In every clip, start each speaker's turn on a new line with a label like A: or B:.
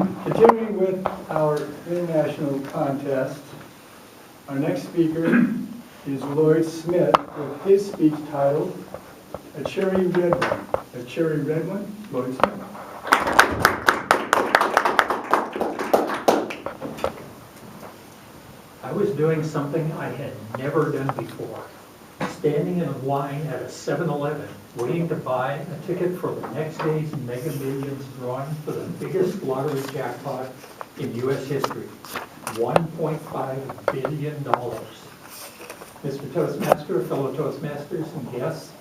A: Continuing with our international contest, our next speaker is Lloyd Smith with his speech titled, A Cherry Red One. A Cherry Red One, Lloyd Smith.
B: I was doing something I had never done before. Standing in a line at a 7-Eleven, waiting to buy a ticket for the next day's Mega Millions drawing for the biggest lottery jackpot in U.S. history, $1.5 billion. Mr. Toastmaster, fellow Toastmasters and guests,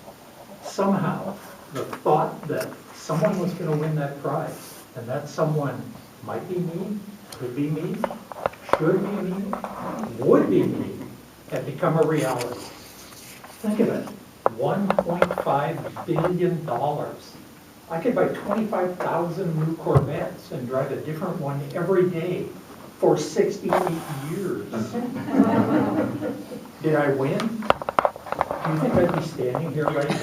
B: somehow the thought that someone was going to win that prize, and that someone might be me, could be me, should be me, would be me, had become a reality. Think of it, $1.5 billion. I could buy 25,000 new Corvettes and drive a different one every day for 68 years. Did I win? Do you think I'd be standing here right now?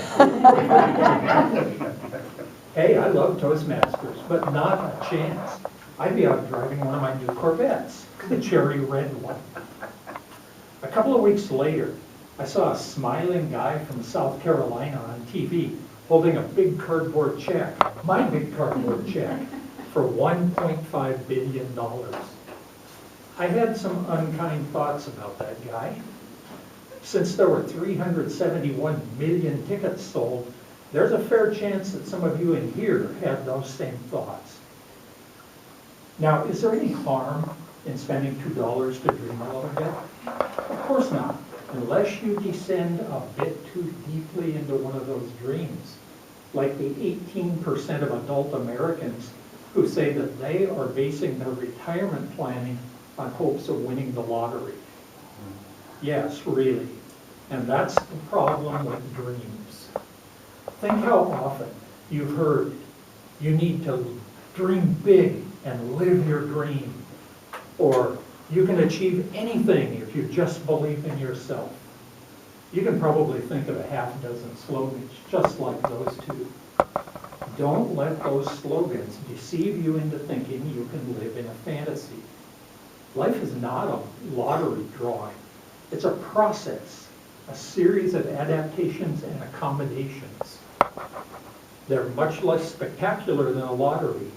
B: Hey, I love Toastmasters, but not a chance. I'd be out driving one of my new Corvettes, the cherry red one. A couple of weeks later, I saw a smiling guy from South Carolina on TV holding a big cardboard check, my big cardboard check, for $1.5 billion. I had some unkind thoughts about that guy. Since there were 371 million tickets sold, there's a fair chance that some of you in here had those same thoughts. Now, is there any harm in spending $2 to dream a little bit? Of course not, unless you descend a bit too deeply into one of those dreams, like the 18% of adult Americans who say that they are basing their retirement planning on hopes of winning the lottery. Yes, really. And that's the problem with dreams. Think how often you've heard you need to dream big and live your dream. Or you can achieve anything if you just believe in yourself. You can probably think of a half dozen slogans just like those two. Don't let those slogans deceive you into thinking you can live in a fantasy. Life is not a lottery drawing. It's a process, a series of adaptations and accommodations. They're much less spectacular than a lottery,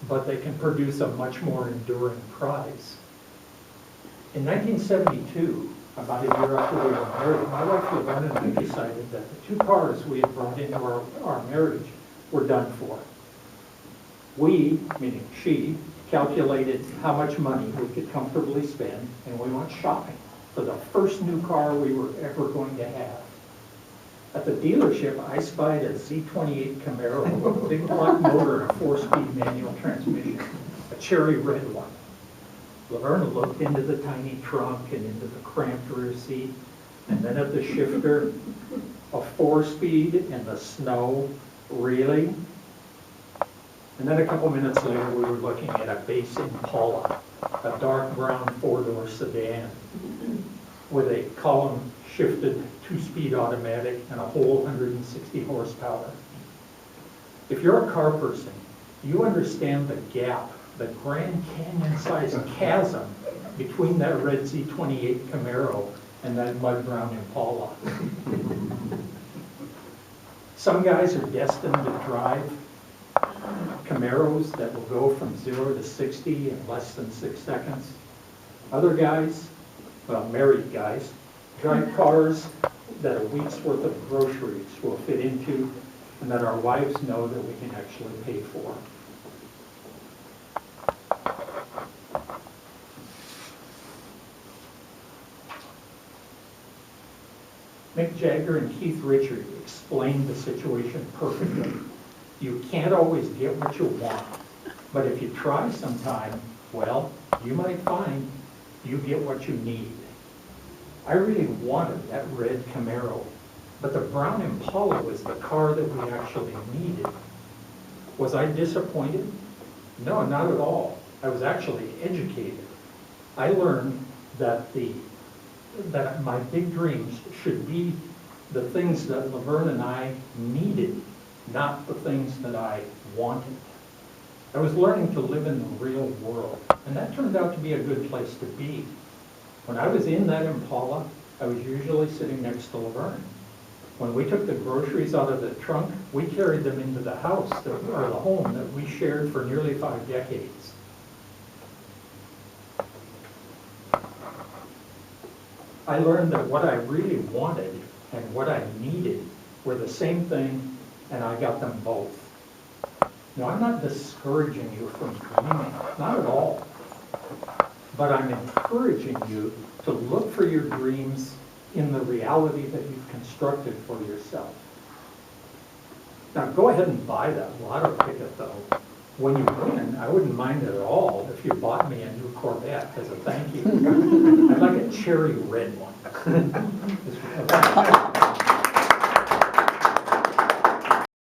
B: but they can produce a much more enduring prize. In 1972, about a year after we were married, my wife Laverne and I decided that the 2 cars we had brought into our marriage were done for. We, meaning she, calculated how much money we could comfortably spend, and we went shopping for the first new car we were ever going to have. At the dealership, I spied a Z28 Camaro with a big block motor and a 4-speed manual transmission, a cherry red one. Laverne looked into the tiny trunk and into the cramped rear seat, and then at the shifter, a 4-speed in the snow, really? And then a couple minutes later, we were looking at a base Impala, a dark brown 4-door sedan with a column-shifted 2-speed automatic and a whole 160 horsepower. If you're a car person, you understand the gap, the Grand Canyon-sized chasm between that red Z28 Camaro and that mud brown Impala. Some guys are destined to drive Camaros that will go from 0 to 60 in less than 6 seconds. Other guys, well, married guys, drive cars that a week's worth of groceries will fit into and that our wives know that we can actually pay for. Mick Jagger and Keith Richards explained the situation perfectly. You can't always get what you want, but if you try sometime, well, you might find you get what you need. I really wanted that red Camaro, but the brown Impala was the car that we actually needed. Was I disappointed? No, not at all. I was actually educated. I learned that my big dreams should be the things that Laverne and I needed, not the things that I wanted. I was learning to live in the real world, and that turned out to be a good place to be. When I was in that Impala, I was usually sitting next to Laverne. When we took the groceries out of the trunk, we carried them into the house, or the home that we shared for nearly 5 decades. I learned that what I really wanted and what I needed were the same thing, and I got them both. Now, I'm not discouraging you from dreaming, not at all. But I'm encouraging you to look for your dreams in the reality that you've constructed for yourself. Now, go ahead and buy that lotto ticket, though. When you win, I wouldn't mind it at all if you bought me a new Corvette as a thank you. I'd like a cherry red one.